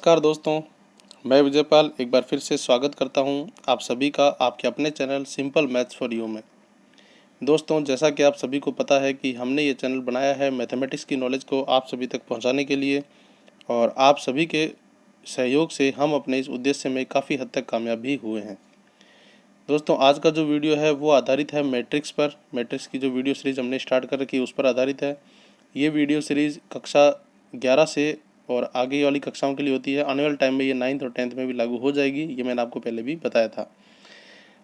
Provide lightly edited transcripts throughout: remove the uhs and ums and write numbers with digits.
नमस्कार दोस्तों, मैं विजयपाल एक बार फिर से स्वागत करता हूं आप सभी का आपके अपने channel simple maths for you में। दोस्तों, जैसा कि आप सभी को पता है कि हमने ये चैनल बनाया है मैथमेटिक्स की नॉलेज को आप सभी तक पहुंचाने के लिए, और आप सभी के सहयोग से हम अपने इस उद्देश्य में काफ़ी हद तक कामयाब भी हुए हैं। दोस्तों, आज का जो वीडियो है वो आधारित है मैट्रिक्स पर। मैट्रिक्स की जो वीडियो सीरीज़ हमने स्टार्ट कर रखी है उस पर आधारित है। ये वीडियो सीरीज़ कक्षा 11 से और आगे वाली कक्षाओं के लिए होती है। आने वाले टाइम में ये 9th और 10th में भी लागू हो जाएगी, ये मैंने आपको पहले भी बताया था।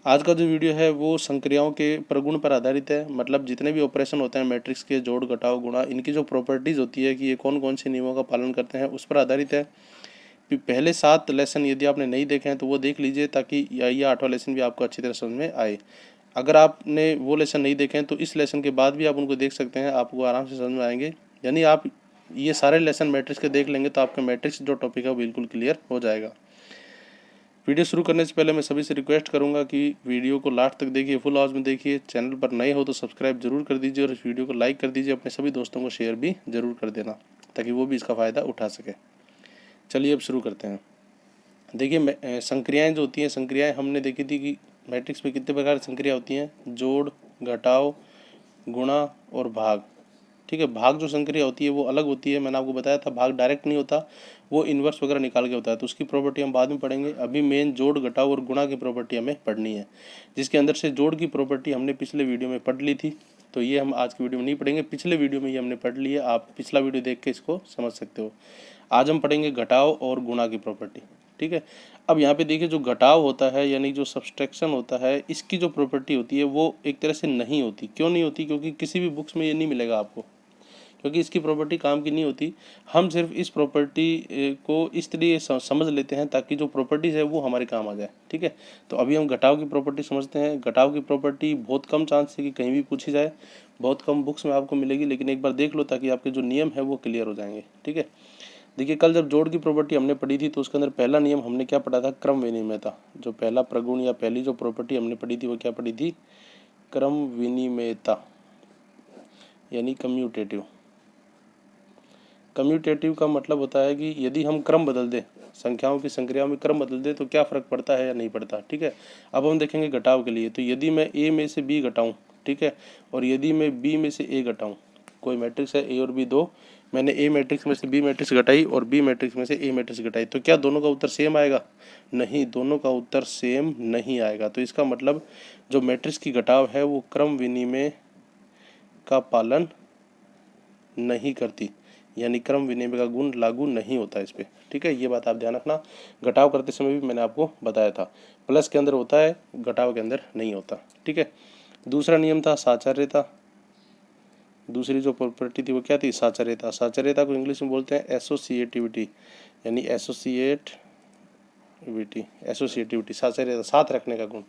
आज का जो वीडियो है वो संक्रियाओं के प्रगुण पर आधारित है, मतलब जितने भी ऑपरेशन होते हैं मैट्रिक्स के, जोड़ घटाव गुणा, इनकी जो प्रॉपर्टीज़ होती है कि ये कौन कौन से नियमों का पालन करते हैं उस पर आधारित है। पहले 7 लेसन यदि आपने नहीं देखे हैं तो वो देख लीजिए, ताकि ये 8वां लेसन भी आपको अच्छी तरह समझ में आए। अगर आपने वो लेसन नहीं देखे हैं तो इस लेसन के बाद भी आप उनको देख सकते हैं, आपको आराम से समझ में आएंगे। यानी आप ये सारे लेसन मैट्रिक्स के देख लेंगे तो आपका मैट्रिक्स जो टॉपिक है वो बिल्कुल क्लियर हो जाएगा। वीडियो शुरू करने से पहले मैं सभी से रिक्वेस्ट करूंगा कि वीडियो को लास्ट तक देखिए, फुल आवाज़ में देखिए। चैनल पर नए हो तो सब्सक्राइब जरूर कर दीजिए और इस वीडियो को लाइक कर दीजिए। अपने सभी दोस्तों को शेयर भी जरूर कर देना ताकि वो भी इसका फ़ायदा उठा सके। चलिए अब शुरू करते हैं। देखिए, संक्रियाएँ जो होती हैं, संक्रियाएँ हमने देखी थी कि मैट्रिक्स में कितने प्रकार की संक्रिया होती हैं: जोड़, घटाव, गुणा और भाग। ठीक है, भाग जो संक्रिया होती है वो अलग होती है। मैंने आपको बताया था भाग डायरेक्ट नहीं होता, वो इन्वर्स वगैरह निकाल के होता है, तो उसकी प्रॉपर्टी हम बाद में पढ़ेंगे। अभी मेन जोड़, घटाव और गुणा की प्रॉपर्टी हमें पढ़नी है, जिसके अंदर से जोड़ की प्रॉपर्टी हमने पिछले वीडियो में पढ़ ली थी, तो ये हम आज की वीडियो में नहीं पढ़ेंगे। पिछले वीडियो में ये हमने पढ़ ली है, आप पिछला वीडियो देख के इसको समझ सकते हो। आज हम पढ़ेंगे घटाव और गुणा की प्रॉपर्टी। ठीक है, अब यहाँ पे देखिए, जो घटाव होता है यानी जो सब्सट्रैक्शन होता है, इसकी जो प्रॉपर्टी होती है वो एक तरह से नहीं होती। क्यों नहीं होती? क्योंकि किसी भी बुक्स में ये नहीं मिलेगा आपको, क्योंकि इसकी प्रॉपर्टी काम की नहीं होती। हम सिर्फ इस प्रॉपर्टी को इस तरीके समझ लेते हैं ताकि जो प्रॉपर्टीज़ है वो हमारे काम आ जाए। ठीक है, तो अभी हम घटाव की प्रॉपर्टी समझते हैं। घटाव की प्रॉपर्टी बहुत कम चांस है कि कहीं भी पूछी जाए, बहुत कम बुक्स में आपको मिलेगी, लेकिन एक बार देख लो ताकि आपके जो नियम है वो क्लियर हो जाएंगे। ठीक है, देखिए, कल जब जोड़ की प्रॉपर्टी हमने पढ़ी थी तो उसके अंदर पहला नियम हमने क्या पढ़ा था? क्रम विनिमयता। जो पहला प्रगुण या पहली जो प्रॉपर्टी हमने पढ़ी थी वो क्या पढ़ी थी? क्रम विनिमयता, यानी कम्यूटेटिव। कम्यूटेटिव का मतलब होता है कि यदि हम क्रम बदल दें, संख्याओं की संक्रियाओं में क्रम बदल दें तो क्या फ़र्क पड़ता है या नहीं पड़ता। ठीक है, अब हम देखेंगे घटाव के लिए। तो यदि मैं ए में से बी घटाऊं, ठीक है, और यदि मैं बी में से ए घटाऊं, कोई मैट्रिक्स है ए और बी दो, मैंने ए मैट्रिक्स में से बी मैट्रिक्स घटाई और बी मैट्रिक्स में से ए मैट्रिक्स घटाई, तो क्या दोनों का उत्तर सेम आएगा? नहीं, दोनों का उत्तर सेम नहीं आएगा। तो इसका मतलब जो मैट्रिक्स की घटाव है वो क्रम विनिमय का पालन नहीं करती, यानी क्रम विनिमय का गुण लागू नहीं होता इस पर। ठीक है, ये बात आप ध्यान रखना। घटाव करते समय भी मैंने आपको बताया था, प्लस के अंदर होता है, घटाव के अंदर नहीं होता। ठीक है, दूसरा नियम था साचार्यता। दूसरी जो प्रॉपर्टी थी वो क्या थी? साचार्यता। साचार्यता को इंग्लिश में बोलते हैं एसोसिएटिविटी, यानी एसोसिएटिविटी, साचार्यता, साथ रखने का गुण।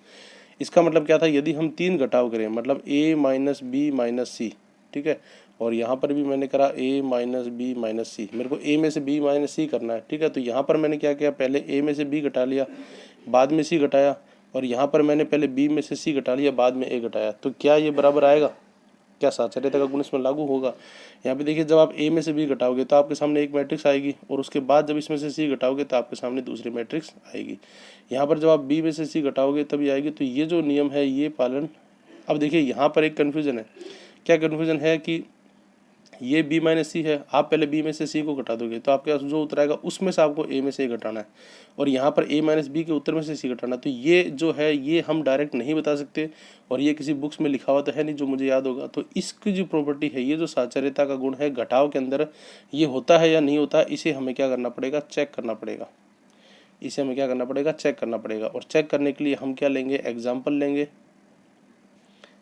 इसका मतलब क्या था? यदि हम 3 घटाव करें, मतलब a माइनस बी माइनस सी, ठीक है, और यहाँ पर भी मैंने करा a माइनस बी माइनस सी, मेरे को a में से b माइनस सी करना है। ठीक है, तो यहाँ पर मैंने क्या किया? पहले a में से b घटा लिया, बाद में c घटाया, और यहाँ पर मैंने पहले b में से c घटा लिया, बाद में a घटाया। तो क्या ये बराबर आएगा? क्या साचार्यता का गुण इसमें लागू होगा? यहाँ पे देखिए, जब आप a में से b घटाओगे तो आपके सामने एक मैट्रिक्स आएगी, और उसके बाद जब इसमें से c घटाओगे तो आपके सामने दूसरी मैट्रिक्स आएगी। यहाँ पर जब आप b में से c घटाओगे तभी आएगी। तो ये जो नियम है ये पालन। अब देखिए, यहाँ पर एक कन्फ्यूजन है। क्या कन्फ्यूजन है? कि ये b माइनस सी है, आप पहले b में से c को घटा दोगे तो आपके पास जो उत्तर आएगा उसमें से आपको a में से a घटाना है, और यहाँ पर a माइनस बी के उत्तर में से c घटाना। तो ये जो है ये हम डायरेक्ट नहीं बता सकते, और ये किसी बुक्स में लिखा हुआ तो है नहीं जो मुझे याद होगा। तो इसकी जो प्रॉपर्टी है, ये जो साचार्यता का गुण है घटाव के अंदर, ये होता है या नहीं होता, इसे हमें क्या करना पड़ेगा? चेक करना पड़ेगा। इसे हमें क्या करना पड़ेगा? चेक करना पड़ेगा। और चेक करने के लिए हम क्या लेंगे? एग्जाम्पल लेंगे।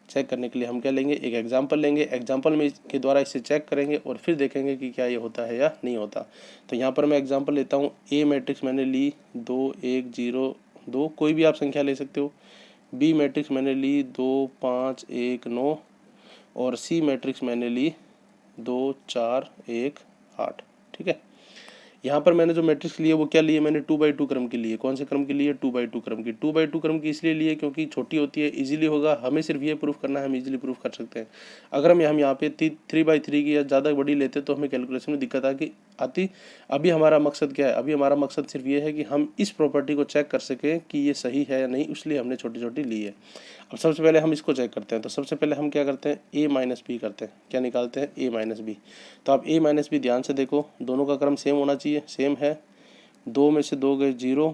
चेक करने के लिए हम क्या लेंगे? एक एग्जाम्पल लेंगे। एग्जाम्पल में के द्वारा इसे चेक करेंगे और फिर देखेंगे कि क्या ये होता है या नहीं होता। तो यहाँ पर मैं एग्जाम्पल लेता हूँ। ए मैट्रिक्स मैंने ली 2 1 0 2, कोई भी आप संख्या ले सकते हो। बी मैट्रिक्स मैंने ली 2 5 1 9, और सी मैट्रिक्स मैंने ली 2 4 1 8। ठीक है, यहाँ पर मैंने जो मैट्रिक्स लिए वो क्या लिए? मैंने 2x2 क्रम की लिए। कौन से क्रम की लिए? 2x2 क्रम की। 2x2 क्रम की इसलिए लिए क्योंकि छोटी होती है, इजीली होगा। हमें सिर्फ ये प्रूफ करना है, हम इजीली प्रूफ कर सकते हैं। अगर हम यहाँ पे 3x3 की या ज़्यादा बड़ी लेते तो हमें कैलकुलेशन में दिक्कत आती। अभी हमारा मकसद क्या है, अभी हमारा मकसद सिर्फ ये है कि हम इस प्रॉपर्टी को चेक कर सकें कि ये सही है या नहीं, इसलिए हमने छोटी छोटी ली है। अब सबसे पहले हम इसको चेक करते हैं। तो सबसे पहले हम क्या करते हैं, ए माइनस बी करते हैं। क्या निकालते हैं, ए माइनस बी। तो आप ए माइनस बी ध्यान से देखो, दोनों का क्रम सेम होना चाहिए, सेम है। 2 में से 2 गए 0,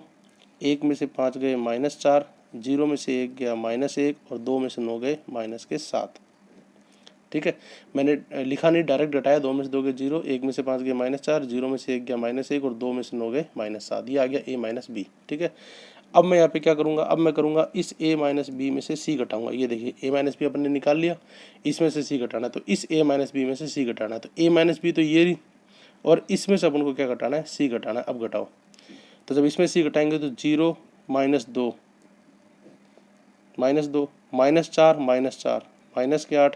1 में से 5 गए -4, 0 में से 1 गया -1 और 2 में से 9 गए -7। ठीक है, मैंने लिखा नहीं, डायरेक्ट घटाया। 2 में से 2 गए 0, 1 में से 5 गए -4, 0 में से 1 गया -1 और 2 में से 9 गए -7। ये आ गया ए माइनस बी। ठीक है, अब मैं यहाँ पे क्या करूँगा, अब मैं करूँगा इस a माइनस बी में से c घटाऊंगा। ये देखिए a माइनस बी अपने निकाल लिया, इसमें से c घटाना है, तो इस a माइनस बी में से c घटाना है। तो a माइनस बी तो ये रही, और इसमें से अपन को क्या घटाना है, c घटाना है। अब घटाओ, तो जब इसमें c घटाएंगे तो 0 -2 -2 -4 -4 माइनस के 8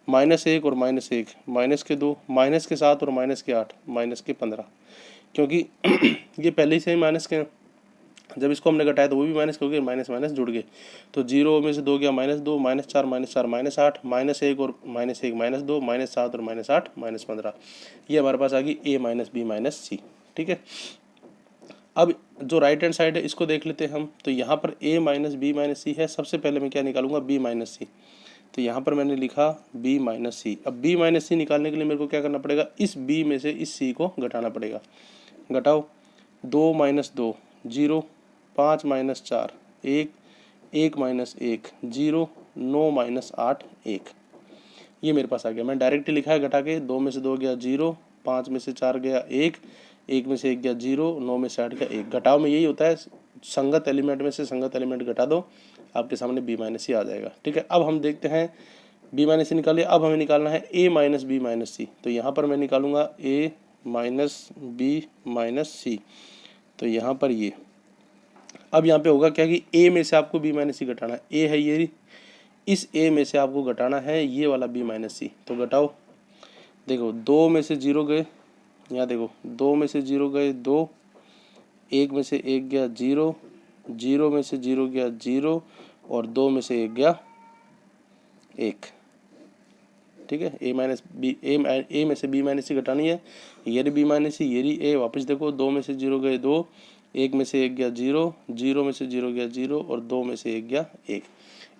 -1 और -1 माइनस के 2 माइनस के 7 और माइनस के 8 माइनस के 15, क्योंकि ये पहले ही से ही माइनस के हैं। जब इसको हमने घटाया तो वो भी माइनस हो गए, माइनस माइनस जुड़ गए। तो 0 में से 2 गया -2 -4 -4 -8 -1 और -1 -2 -7 और -8 -15। ये हमारे पास आ गई a माइनस बी माइनस सी। ठीक है, अब जो राइट हैंड साइड है इसको देख लेते हैं हम। तो यहाँ पर a माइनस बी माइनस सी है। सबसे पहले मैं क्या निकालूंगा, b माइनस सी। तो यहाँ पर मैंने लिखा b माइनस सी। अब b माइनस सी निकालने के लिए मेरे को क्या करना पड़ेगा, इस b में से इस c को घटाना पड़ेगा। घटाओ, 2 - 2 0, 5 - 4 1, 1 - 1 0, 9 - 8 1। ये मेरे पास आ गया। मैं डायरेक्ट ही लिखा है घटा के। 2 में से 2 गया 0, 5 में से 4 गया 1, 1 में से 1 गया 0, 9 में से 8 गया 1। घटाव में यही होता है, संगत एलिमेंट में से संगत एलिमेंट घटा दो, आपके सामने b माइनस सी आ जाएगा। ठीक है, अब हम देखते हैं, b माइनस सी निकालिए। अब हमें निकालना है a माइनस बी माइनस सी। तो यहाँ पर मैं निकालूंगा a माइनस बी माइनस सी। तो यहाँ पर ये, अब यहाँ पे होगा क्या कि a में से आपको b माइनस सी घटाना है। a है ये, इस a में से आपको घटाना है ये वाला b माइनस सी। तो घटाओ, देखो 2 में से 0 गए, यहाँ देखो 2 में से 0 गए 2, 1 में से 1 गया 0, 0 में से 0 गया 0 और 2 में से 1 गया 1। ठीक है, a माइनस बी, a में से b माइनस सी घटानी है। ये b माइनस सी, ये a। वापस देखो, 2 में से 0 गए 2, 1 में से 1 गया 0, 0 में से 0 गया 0 और 2 में से 1 गया 1।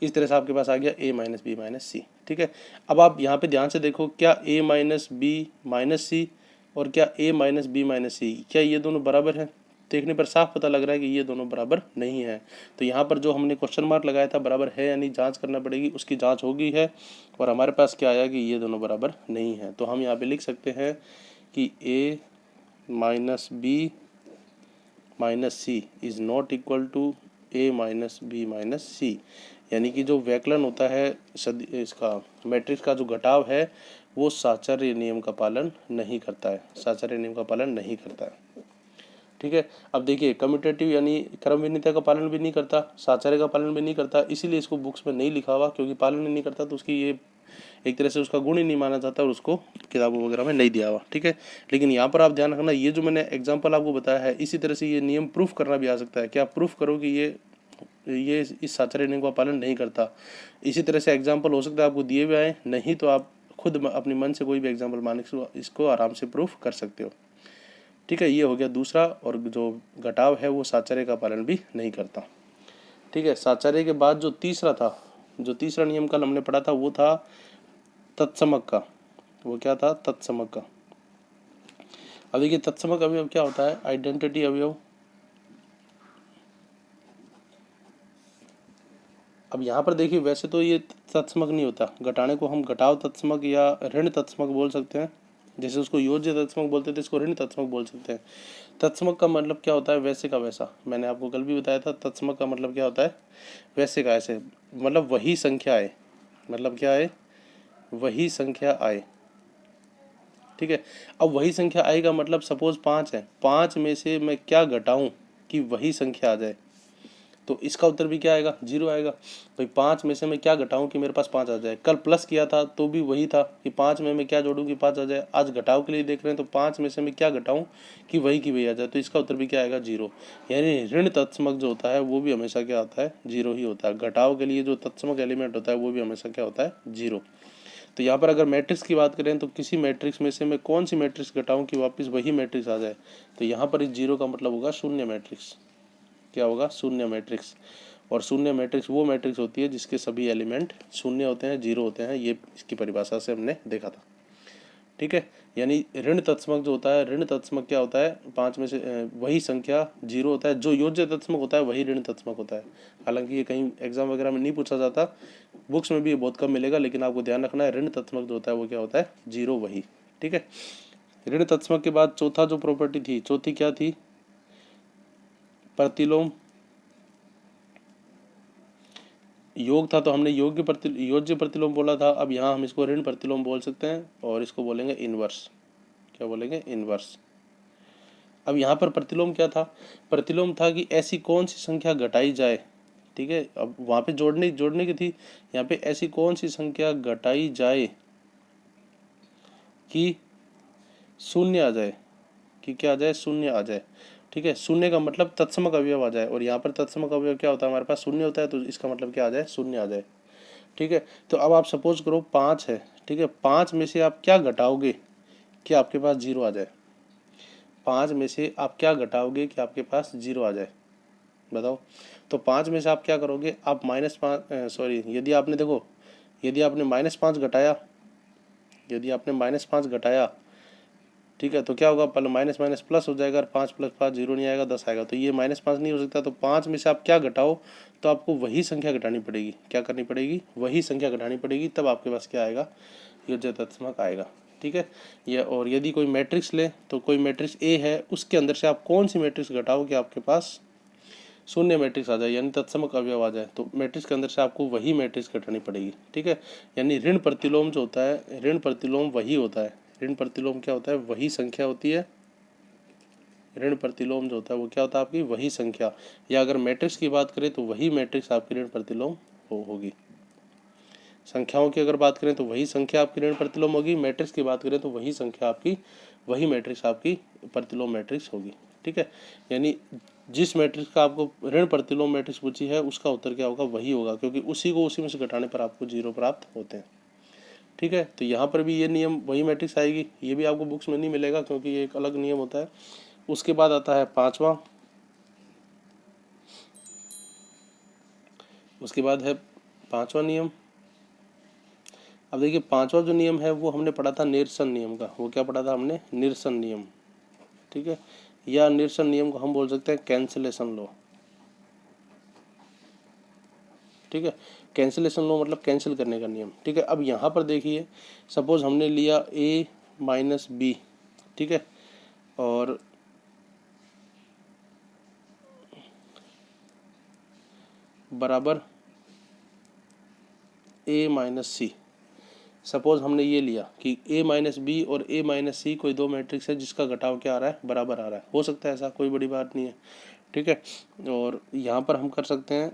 इस तरह से आपके पास आ गया a माइनस बी माइनस सी। ठीक है, अब आप यहाँ पे ध्यान से देखो, क्या a माइनस बी माइनस सी और क्या a माइनस बी माइनस सी, क्या ये दोनों बराबर हैं? देखने पर साफ पता लग रहा है कि ये दोनों बराबर नहीं है। तो यहाँ पर जो हमने क्वेश्चन मार्क लगाया था बराबर है या नहीं जांच करना पड़ेगी, उसकी जांच होगी है। और हमारे पास क्या आया कि ये दोनों बराबर नहीं है। तो हम यहाँ पे लिख सकते हैं कि a minus B minus C is not equal to a minus B minus C. यानी कि जो वैकलन होता है इसका मैट्रिक्स का जो घटाव है वो साचर्य नियम का पालन नहीं करता है, साचर्य नियम का पालन नहीं करता है। ठीक है, अब देखिए कम्यूटेटिव यानी क्रम विन्यास का पालन भी नहीं करता, साचर्य का पालन भी नहीं करता, इसीलिए इसको बुक्स में नहीं लिखा हुआ, क्योंकि पालन ही नहीं करता तो उसकी ये एक तरह से उसका गुण ही नहीं माना जाता और उसको किताबों वगैरह में नहीं दिया हुआ। ठीक है, लेकिन यहाँ पर आप ध्यान रखना, ये जो मैंने एग्जाम्पल आपको बताया है इसी तरह से ये नियम प्रूफ करना भी आ सकता है। क्या प्रूफ करो कि ये इस साचर्य नियम का पालन नहीं करता। इसी तरह से एग्जाम्पल हो सकता है आपको दिए हुए आए, नहीं तो आप खुद अपने मन से कोई भी एग्जाम्पल मान इसको आराम से प्रूफ कर सकते हो। ठीक है, ये हो गया दूसरा। और जो घटाव है वो साचर्य का पालन भी नहीं करता। ठीक है, साचर्य के बाद जो तीसरा था, जो तीसरा नियम कल हमने पढ़ा था वो था तत्समक का। वो क्या था, तत्समक का। अब देखिए तत्समक अवयव क्या होता है, आइडेंटिटी अवयव। अब यहाँ पर देखिए वैसे तो ये तत्समक नहीं होता, घटाने को हम घटाव तत्समक या ऋण तत्समक बोल सकते हैं। जैसे उसको योज्य तत्समक बोलते थे, इसको ऋण तत्समक बोल सकते हैं। तत्समक का मतलब क्या होता है, वैसे का वैसा। मैंने आपको कल भी बताया था तत्समक का मतलब क्या होता है, वैसे का ऐसे, मतलब वही संख्या आए, मतलब क्या आए, वही संख्या आए। ठीक है, अब वही संख्या आएगा मतलब सपोज 5 है, 5 में से मैं क्या घटाऊं कि वही संख्या आ जाए, तो इसका उत्तर भी क्या आएगा, 0 आएगा। भाई 5 में से मैं क्या घटाऊं कि मेरे पास 5 आ जाए। कल प्लस किया था तो भी वही था कि 5 में मैं क्या जोड़ूं कि 5 आ जाए। आज घटाव के लिए देख रहे हैं तो 5 में से मैं क्या घटाऊं कि वही की वही आ जाए, तो इसका उत्तर भी क्या आएगा, 0। यानी ऋण तत्समक जो होता है वो भी हमेशा क्या होता है, 0 ही होता है। घटाव के लिए जो तत्समक एलिमेंट होता है वो भी हमेशा क्या होता है, 0। तो यहाँ पर अगर मैट्रिक्स की बात करें तो किसी मैट्रिक्स में से मैं कौन सी मैट्रिक्स घटाऊं कि वापस वही मैट्रिक्स आ जाए, तो यहाँ पर इस जीरो का मतलब होगा शून्य मैट्रिक्स। क्या होगा? शून्य मैट्रिक्स। और शून्य मैट्रिक्स वो मैट्रिक्स होती है जिसके सभी एलिमेंट शून्य होते हैं, जीरो होते हैं। ये इसकी परिभाषा से हमने देखा था। ठीक है, यानी ऋण तत्समक जो होता है, ऋण तत्समक क्या होता है? पांच में से वही संख्या जीरो होता है। जो योज्य तत्समक होता है वही ऋण तत्समक होता है। हालांकि ये कहीं एग्जाम वगैरह में नहीं पूछा जाता, बुक्स में भी ये बहुत कम मिलेगा, लेकिन आपको ध्यान रखना है ऋण तत्समक जो होता है वो क्या होता है? जीरो, वही। ठीक है, ऋण तत्समक के बाद चौथा जो प्रॉपर्टी थी, चौथी क्या थी? प्रतिलोम योग था, तो हमने योज्य प्रतिलोम बोला था। अब यहाँ हम इसको ऋण प्रतिलोम बोल सकते हैं और इसको बोलेंगे इनवर्स। क्या बोलेंगे? इनवर्स। अब यहाँ पर प्रतिलोम क्या था? प्रतिलोम था कि ऐसी कौन सी संख्या घटाई जाए। ठीक है, अब वहाँ पे जोड़ने की थी, यहाँ पे ऐसी कौन सी संख्या घटाई जाए कि शून्य आ जाए, कि क्या आ जाए? शून्य आ जाए। ठीक है, शून्य का मतलब तत्समक अवयव आ जाए, और यहाँ पर तत्समक अवयव क्या होता है? हमारे पास शून्य होता है, तो इसका मतलब क्या आ जाए? शून्य आ जाए। ठीक है, तो अब आप सपोज करो 5 है। ठीक है, 5 में से आप क्या घटाओगे कि आपके पास जीरो आ जाए? 5 में से आप क्या घटाओगे कि आपके पास जीरो आ जाए? बताओ। तो 5 में से आप क्या करोगे? आप -5 सॉरी, यदि आपने देखो, यदि आपने -5 घटाया, यदि आपने -5 घटाया, ठीक है, तो क्या होगा? पहले माइनस माइनस प्लस हो जाएगा, और 5 + 5 जीरो नहीं आएगा, 10 आएगा। तो ये -5 नहीं हो सकता। तो 5 में से आप क्या घटाओ, तो आपको वही संख्या घटानी पड़ेगी। क्या करनी पड़ेगी? वही संख्या घटानी पड़ेगी, तब आपके पास क्या आएगा? योज्य तत्समक आएगा। ठीक है, ये। और यदि कोई मैट्रिक्स ले, तो कोई मैट्रिक्स ए है, उसके अंदर से आप कौन सी मैट्रिक्स घटाओ कि आपके पास शून्य मैट्रिक्स आ जाए, यानी तत्समक अवयव आ जाए, तो मैट्रिक्स के अंदर से आपको वही मैट्रिक्स घटानी पड़ेगी। ठीक है, यानी ऋण प्रतिलोम जो होता है, ऋण प्रतिलोम वही होता है। ऋण प्रतिलोम क्या होता है? वही संख्या होती है। ऋण प्रतिलोम जो होता है वो क्या होता है? आपकी वही संख्या। या अगर मैट्रिक्स की बात करें तो वही मैट्रिक्स आपकी ऋण प्रतिलोम होगी। संख्याओं की अगर बात करें तो वही संख्या आपकी ऋण प्रतिलोम होगी। मैट्रिक्स की बात करें तो वही संख्या आपकी, वही मैट्रिक्स आपकी प्रतिलोम मैट्रिक्स होगी। ठीक है, यानी जिस मैट्रिक्स का आपको ऋण प्रतिलोम मैट्रिक्स पूछी है, उसका उत्तर क्या होगा? वही होगा, क्योंकि उसी को उसी में से घटाने पर आपको जीरो प्राप्त होते हैं। ठीक है, तो यहाँ पर भी ये नियम, वही मैट्रिक्स आएगी। ये भी आपको बुक्स में नहीं मिलेगा, क्योंकि ये एक अलग नियम होता है। उसके बाद आता है पांचवा, उसके बाद है पांचवा नियम। अब देखिए, पांचवा जो नियम है वो हमने पढ़ा था निरसन नियम का। वो क्या पढ़ा था हमने? निरसन नियम। ठीक है, या निरसन नियम को हम बोल सकते हैं कैंसिलेशन लॉ। ठीक है, कैंसिलेशन लॉ मतलब कैंसिल करने का नियम। ठीक है, अब यहाँ पर देखिए, सपोज हमने लिया a - b। ठीक है, और बराबर a - c। सपोज हमने ये लिया कि a - b और a - c कोई दो मैट्रिक्स है जिसका घटाव क्या आ रहा है? बराबर आ रहा है। हो सकता है ऐसा, कोई बड़ी बात नहीं है। ठीक है, और यहाँ पर हम कर सकते हैं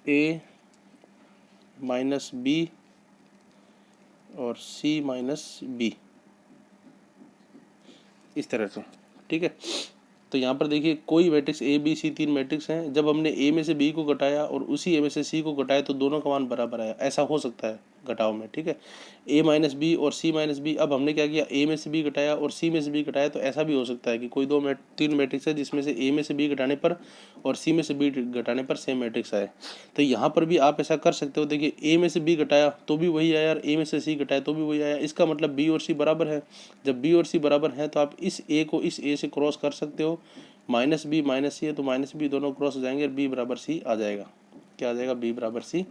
a - b और c - b, इस तरह से। ठीक है, तो यहाँ पर देखिए, कोई मैट्रिक्स ए बी सी, तीन मैट्रिक्स हैं। जब हमने ए में से बी को घटाया और उसी ए में से सी को घटाया, तो दोनों का मान बराबर आया। ऐसा हो सकता है घटाव में। ठीक है, ए - बी और सी - बी। अब हमने क्या किया? ए में से बी घटाया और सी में से बी घटाया। तो ऐसा भी हो सकता है कि कोई तीन मैट्रिक्स है जिसमें से ए में से बी घटाने पर और सी में से बी घटाने पर सेम मैट्रिक्स आए। तो यहाँ पर भी आप ऐसा कर सकते हो। देखिए, ए में से बी घटाया तो भी वही आया, और ए में से सी घटाया तो भी वही आया। इसका मतलब बी और सी बराबर है। जब बी और सी बराबर हैं तो आप इस ए को इस ए से क्रॉस कर सकते हो। -b -c है तो -b दोनों क्रॉस हो जाएंगे, और b बराबर c आ जाएगा। क्या आ जाएगा? b बराबर c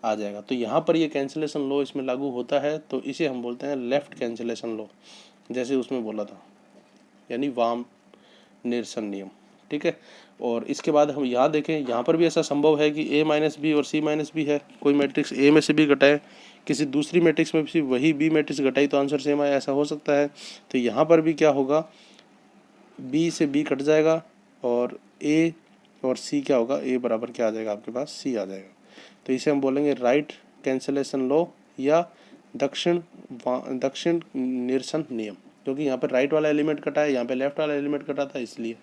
आ जाएगा। तो यहाँ पर ये कैंसिलेशन लॉ इसमें लागू होता है, तो इसे हम बोलते हैं लेफ्ट कैंसिलेशन लॉ, जैसे उसमें बोला था, यानी वाम निरसन नियम। ठीक है, और इसके बाद हम यहाँ देखें, यहाँ पर भी ऐसा संभव है कि a - b और c - b है। कोई मैट्रिक्स a में से भी घटाए, किसी दूसरी मैट्रिक्स में भी वही b मैट्रिक्स घटाई तो आंसर सेम आया, ऐसा हो सकता है। तो यहाँ पर भी क्या होगा? b से b कट जाएगा, और a और c क्या होगा? a बराबर क्या आ जाएगा? आपके पास c आ जाएगा। तो इसे हम बोलेंगे राइट कैंसिलेशन लॉ या दक्षिण निरसन नियम, क्योंकि यहाँ पर राइट वाला एलिमेंट कटा है, यहाँ पे लेफ्ट वाला एलिमेंट कटा था, इसलिए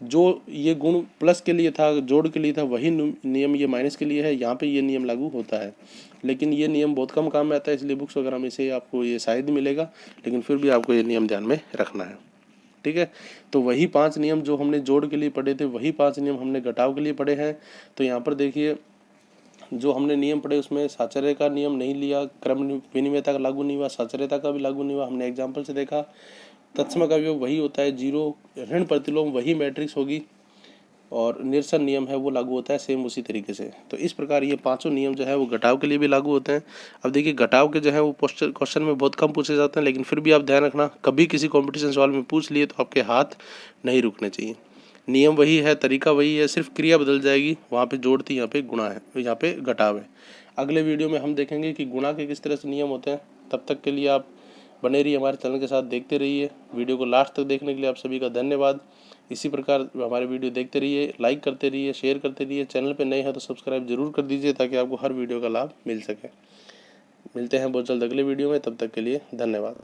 जो ये गुण प्लस के लिए था, जोड़ के लिए था, वही नियम ये माइनस के लिए है। यहाँ पे ये नियम लागू होता है, लेकिन ये नियम बहुत कम काम में आता है, इसलिए बुक्स वगैरह में से आपको ये शायद ही मिलेगा, लेकिन फिर भी आपको ये नियम ध्यान में रखना है। ठीक है, तो वही 5 नियम जो हमने जोड़ के लिए पढ़े थे, वही 5 नियम हमने घटाव के लिए पढ़े हैं। तो यहाँ पर देखिए, जो हमने नियम पढ़े उसमें साचर्य का नियम नहीं लिया, क्रम विनिमयता का लागू नहीं हुआ, साचर्यता का भी लागू नहीं हुआ। हमने एग्जाम्पल से देखा, तत्सम का वियोग वही होता है, जीरो ऋण प्रतिलोम वही मैट्रिक्स होगी, और निरसन नियम है वो लागू होता है सेम उसी तरीके से। तो इस प्रकार ये 5 नियम जो है वो घटाव के लिए भी लागू होते हैं। अब देखिए, घटाव के जो है वो क्वेश्चन में बहुत कम पूछे जाते हैं, लेकिन फिर भी आप ध्यान रखना, कभी किसी कॉम्पिटिशन सवाल में पूछ लिए तो आपके हाथ नहीं रुकने चाहिए। नियम वही है, तरीका वही है, सिर्फ क्रिया बदल जाएगी, वहाँ पे जोड़ थी, यहाँ पे गुणा है, यहाँ पे घटाव है। अगले वीडियो में हम देखेंगे कि गुणा के किस तरह से नियम होते हैं। तब तक के लिए आप बने रहिए हमारे चैनल के साथ, देखते रहिए। वीडियो को लास्ट तक देखने के लिए आप सभी का धन्यवाद। इसी प्रकार हमारे वीडियो देखते रहिए, लाइक करते रहिए, शेयर करते रहिए। चैनल पे नए हैं तो सब्सक्राइब जरूर कर दीजिए, ताकि आपको हर वीडियो का लाभ मिल सके। मिलते हैं बहुत जल्द अगले वीडियो में, तब तक के लिए धन्यवाद।